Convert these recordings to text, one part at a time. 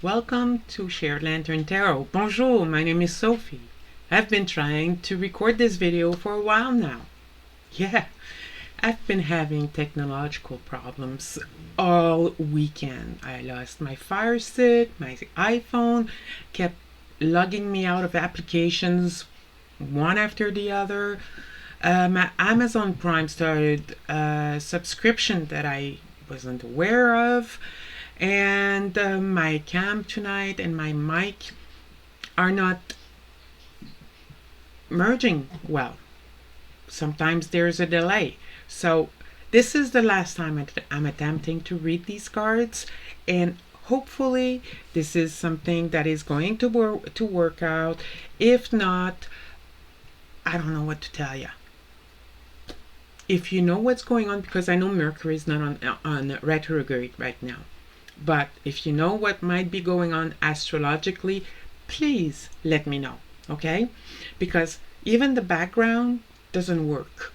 Welcome to Shared Lantern Tarot. Bonjour, my name is Sophie. I've been trying to record this video for a while now. Yeah, I've been having technological problems all weekend. I lost my Fire Stick, my iPhone kept logging me out of applications one after the other. My Amazon Prime started a subscription that I wasn't aware of. And my cam tonight and my mic are not merging well. Sometimes there's a delay. So this is the last time I'm attempting to read these cards, and hopefully this is something that is going to work out. If not, I don't know what to tell you. If you know what's going on, because I know Mercury is not on retrograde right now, but if you know what might be going on astrologically, please let me know, okay? Because even the background doesn't work.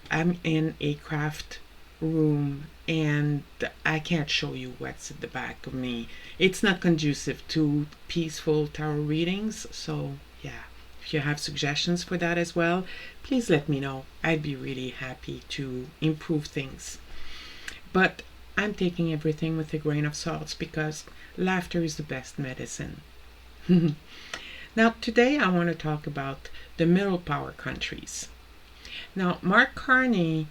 I'm in a craft room and I can't show you what's at the back of me. It's not conducive to peaceful tarot readings, so yeah. If you have suggestions for that as well, please let me know. I'd be really happy to improve things. But I'm taking everything with a grain of salt because laughter is the best medicine. Now, today I want to talk about the middle power countries. Now, Mark Carney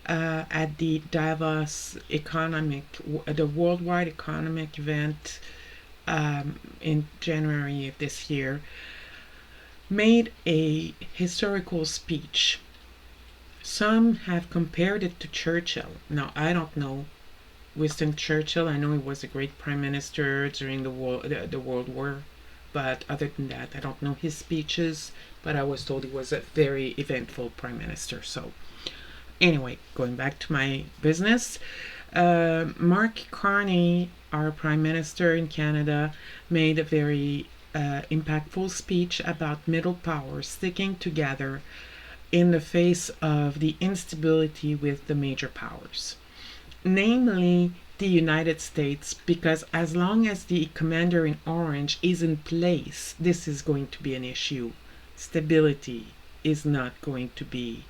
at the Davos the Worldwide Economic Event in January of this year, made a historical speech. Some have compared it to Churchill. Now, I don't know Winston Churchill. I know he was a great prime minister during the World War, but other than that, I don't know his speeches, but I was told he was a very eventful prime minister. So anyway, going back to my business, Mark Carney, our prime minister in Canada, made a very impactful speech about middle powers sticking together in the face of the instability with the major powers, namely the United States, because as long as the commander in orange is in place, this is going to be an issue. Stability is not going to be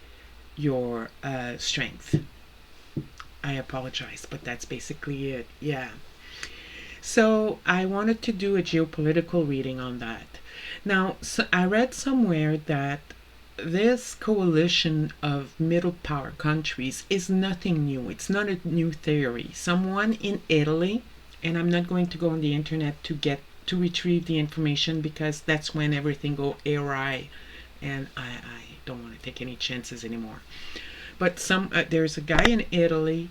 your strength. I apologize, but that's basically it. Yeah. So I wanted to do a geopolitical reading on that. Now, so I read somewhere that this coalition of middle power countries is nothing new. It's not a new theory. Someone in Italy, and I'm not going to go on the internet to retrieve the information because that's when everything go awry, and I don't want to take any chances anymore. But there's a guy in Italy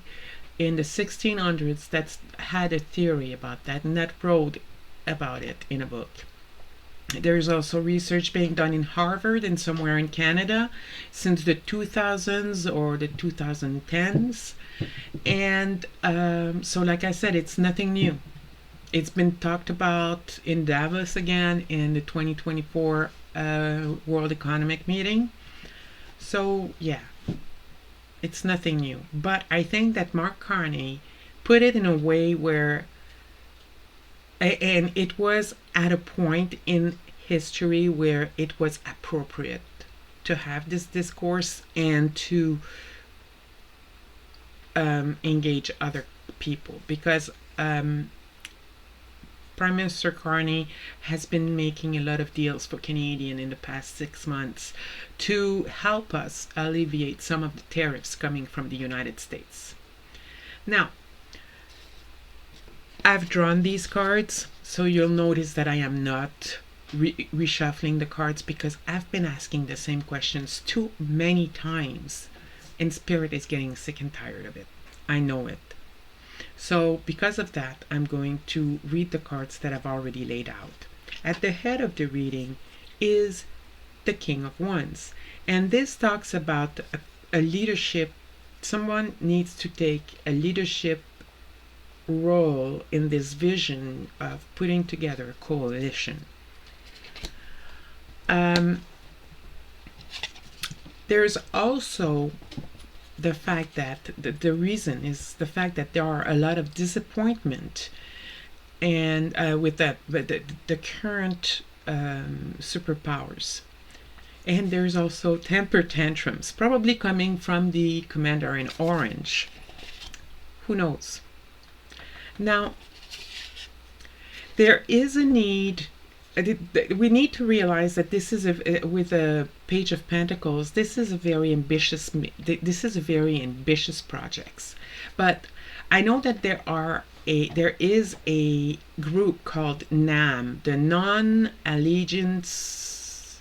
in the 1600s that had a theory about that, and that wrote about it in a book. There's also research being done in Harvard and somewhere in Canada since the 2000s or the 2010s. And so like I said, it's nothing new. It's been talked about in Davos again in the 2024 World Economic Meeting. So yeah, it's nothing new. But I think that Mark Carney put it in a way where, and it was at a point in history where it was appropriate to have this discourse and to engage other people, because Prime Minister Carney has been making a lot of deals for Canadian in the past 6 months to help us alleviate some of the tariffs coming from the United States. Now, I've drawn these cards, so you'll notice that I am not reshuffling the cards because I've been asking the same questions too many times, and Spirit is getting sick and tired of it. I know it. So because of that, I'm going to read the cards that I've already laid out. At the head of the reading is the King of Wands, and this talks about a leadership. Someone needs to take a leadership role in this vision of putting together a coalition. There's also the fact that the reason is the fact that there are a lot of disappointment and with the current superpowers. And there's also temper tantrums, probably coming from the commander in orange. Who knows? Now, there is a need. We need to realize that this is with a Page of Pentacles. This is a very ambitious. This is a very ambitious projects, but I know that there is a group called NAM, the Non-Allegiance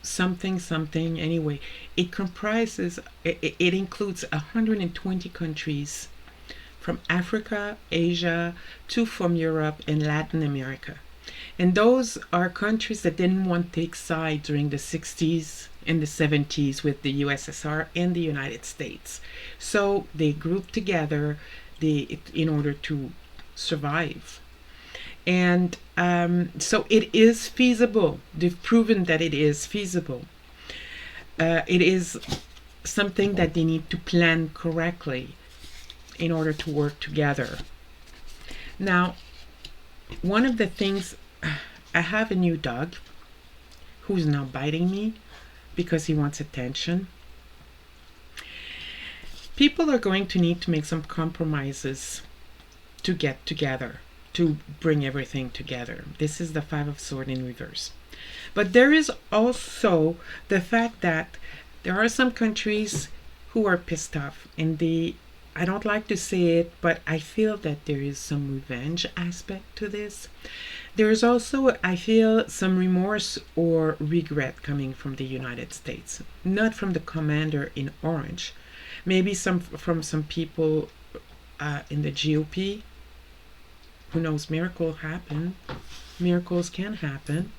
something something. Anyway, it includes 120 countries from Africa, Asia, to from Europe and Latin America. And those are countries that didn't want to take side during the 60s and the 70s with the USSR and the United States. So they grouped together in order to survive. And so it is feasible. They've proven that it is feasible. It is something that they need to plan correctly in order to work together. Now, one of the things, I have a new dog who's now biting me because he wants attention. People are going to need to make some compromises to get together, to bring everything together. This is the Five of Swords in reverse. But there is also the fact that there are some countries who are pissed off, and I don't like to say it, but I feel that there is some revenge aspect to this. There is also, I feel, some remorse or regret coming from the United States, not from the commander in orange. Maybe from some people in the GOP. Who knows? Miracles can happen.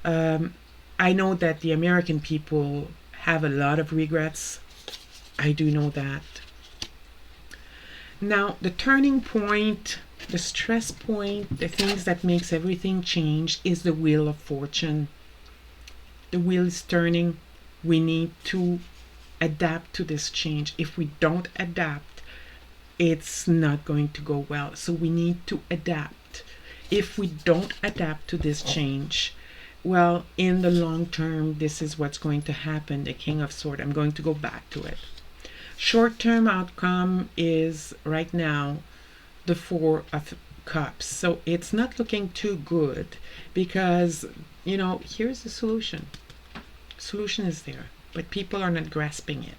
I know that the American people have a lot of regrets. I do know that. Now, the turning point, the stress point, the things that makes everything change is the Wheel of Fortune. The wheel is turning. We need to adapt to this change. If we don't adapt, it's not going to go well. So we need to adapt. If we don't adapt to this change, well, in the long term, this is what's going to happen. The King of Swords, I'm going to go back to it. Short-term outcome is right now the Four of Cups. So it's not looking too good because, here's the solution. Solution is there, but people are not grasping it.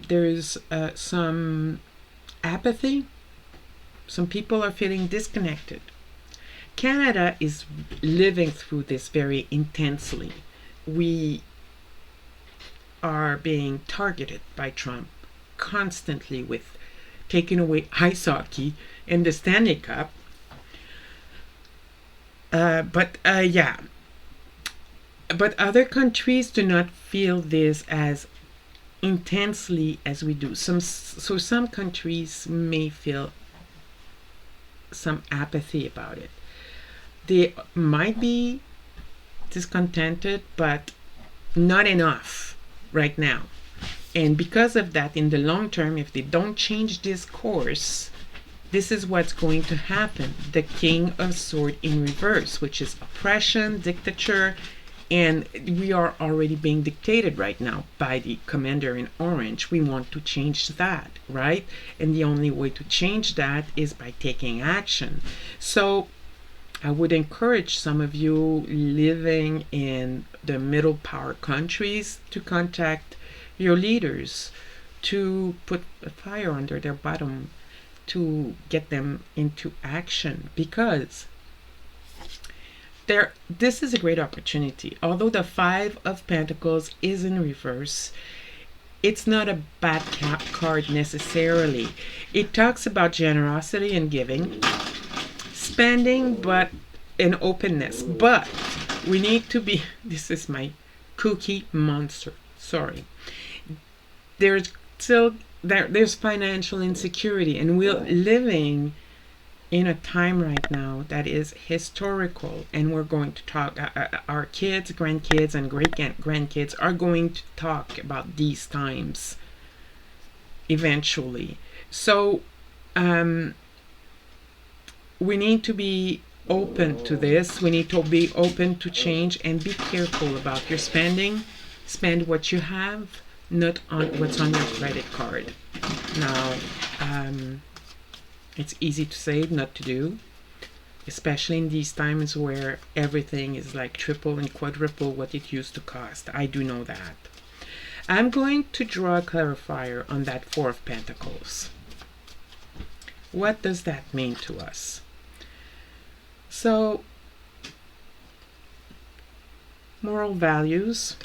There's some apathy. Some people are feeling disconnected. Canada is living through this very intensely. We are being targeted by Trump constantly with taking away ice hockey and the Stanley Cup. But other countries do not feel this as intensely as we do. Some countries may feel some apathy about it. They might be discontented, but not enough right now. And because of that, in the long term, if they don't change this course, this is what's going to happen. The King of Swords in reverse, which is oppression, dictature, and we are already being dictated right now by the commander in orange. We want to change that, right? And the only way to change that is by taking action. So I would encourage some of you living in the middle power countries to contact your leaders to put a fire under their bottom to get them into action, because this is a great opportunity. Although the Five of Pentacles is in reverse, it's not a bad card necessarily. It talks about generosity and giving, spending, but an openness. But we need to be, this is my cookie monster, sorry. There's financial insecurity, and we're living in a time right now that is historical, and we're going to talk, our kids, grandkids, and great-grandkids are going to talk about these times eventually. So um, we need to be open to this. We need to be open to change and be careful about your spending. Spend what you have, not on what's on your credit card. Now, um, it's easy to say, not to do, especially in these times where everything is like triple and quadruple what it used to cost. I do know that. I'm going to draw a clarifier on that Four of Pentacles. What does that mean to us? So, moral values.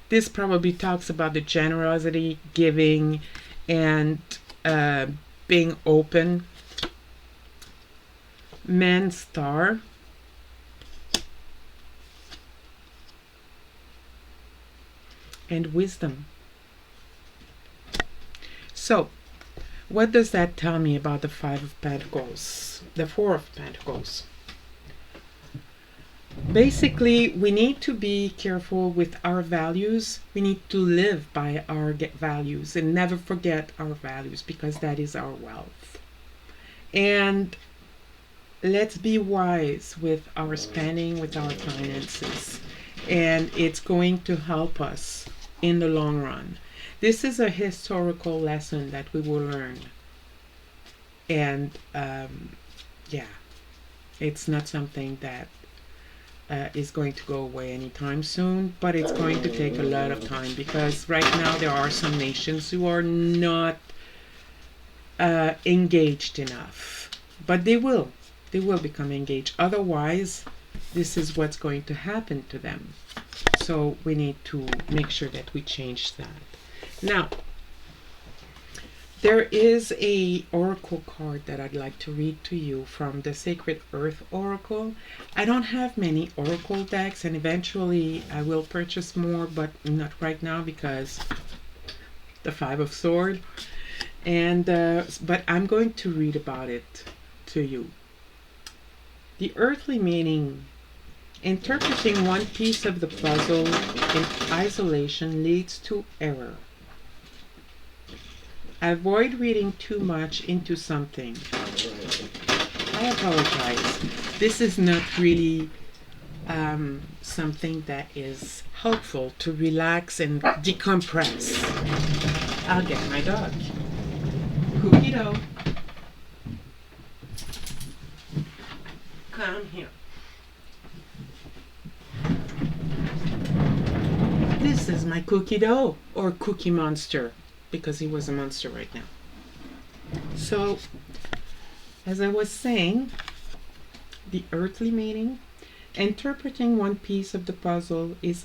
This probably talks about the generosity, giving, and being open. Man star. And wisdom. So, what does that tell me about the Five of Pentacles? The Four of Pentacles. Basically, we need to be careful with our values. We need to live by our values and never forget our values, because that is our wealth. And let's be wise with our spending, with our finances. And it's going to help us in the long run. This is a historical lesson that we will learn. And yeah, it's not something that is going to go away anytime soon, but it's going to take a lot of time, because right now there are some nations who are not engaged enough, but they will become engaged. Otherwise, this is what's going to happen to them. So we need to make sure that we change that. Now, there is a oracle card that I'd like to read to you from the Sacred Earth Oracle. I don't have many oracle decks, and eventually I will purchase more, but not right now because the Five of Swords. And but I'm going to read about it to you. The earthly meaning. Interpreting one piece of the puzzle in isolation leads to error. Avoid reading too much into something. I apologize. This is not really something that is helpful to relax and decompress. I'll get my dog. Cookie dough. Come here. This is my Cookie Dough, or Cookie Monster, because he was a monster right now. So, as I was saying, the earthly meaning, interpreting one piece of the puzzle is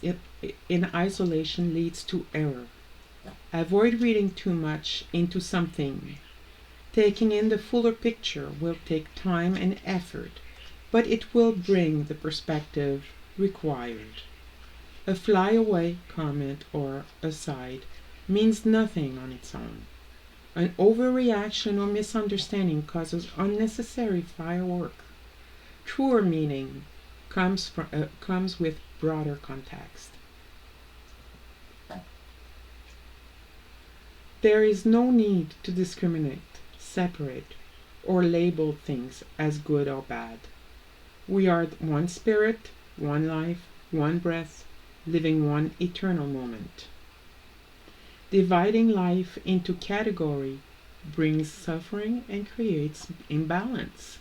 in isolation leads to error. Avoid reading too much into something. Taking in the fuller picture will take time and effort, but it will bring the perspective required. A flyaway comment or aside means nothing on its own. An overreaction or misunderstanding causes unnecessary firework. Truer meaning comes with broader context. There is no need to discriminate, separate, or label things as good or bad. We are one spirit, one life, one breath, living one eternal moment. Dividing life into category brings suffering and creates imbalance.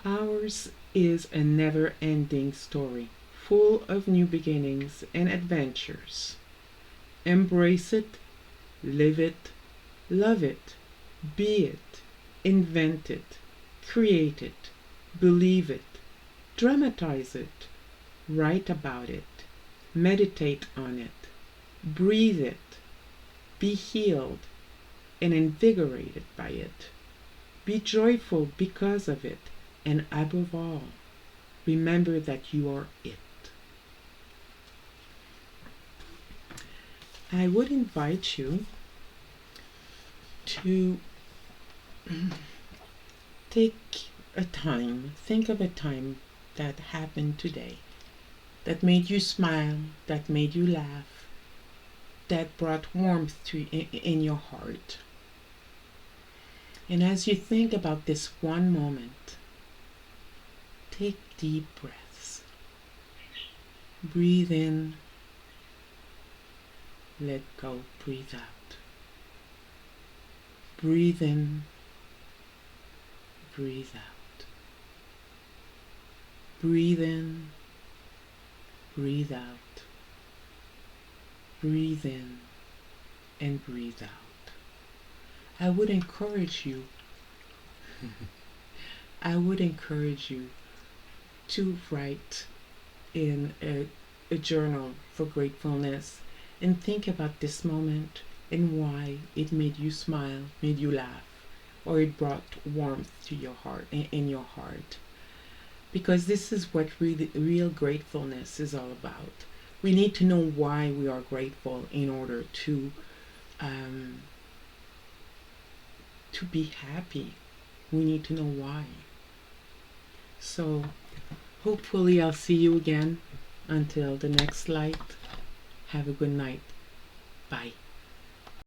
Ours is a never-ending story, full of new beginnings and adventures. Embrace it, live it, love it, be it, invent it, create it, believe it, dramatize it, write about it, meditate on it, breathe it, be healed and invigorated by it. Be joyful because of it, and above all, remember that you are it. I would invite you to take a time, think of a time that happened today that made you smile, that made you laugh, that brought warmth to in your heart. And as you think about this one moment, take deep breaths. Breathe in, let go, breathe out. Breathe in, breathe out. Breathe in, breathe out. Breathe in and breathe out. I would encourage you to write in a journal for gratefulness and think about this moment and why it made you smile, made you laugh, or it brought warmth to your heart, in your heart. Because this is what really, real gratefulness is all about. We need to know why we are grateful in order um, to be happy. We need to know why. So hopefully I'll see you again. Until the next light, have a good night. Bye.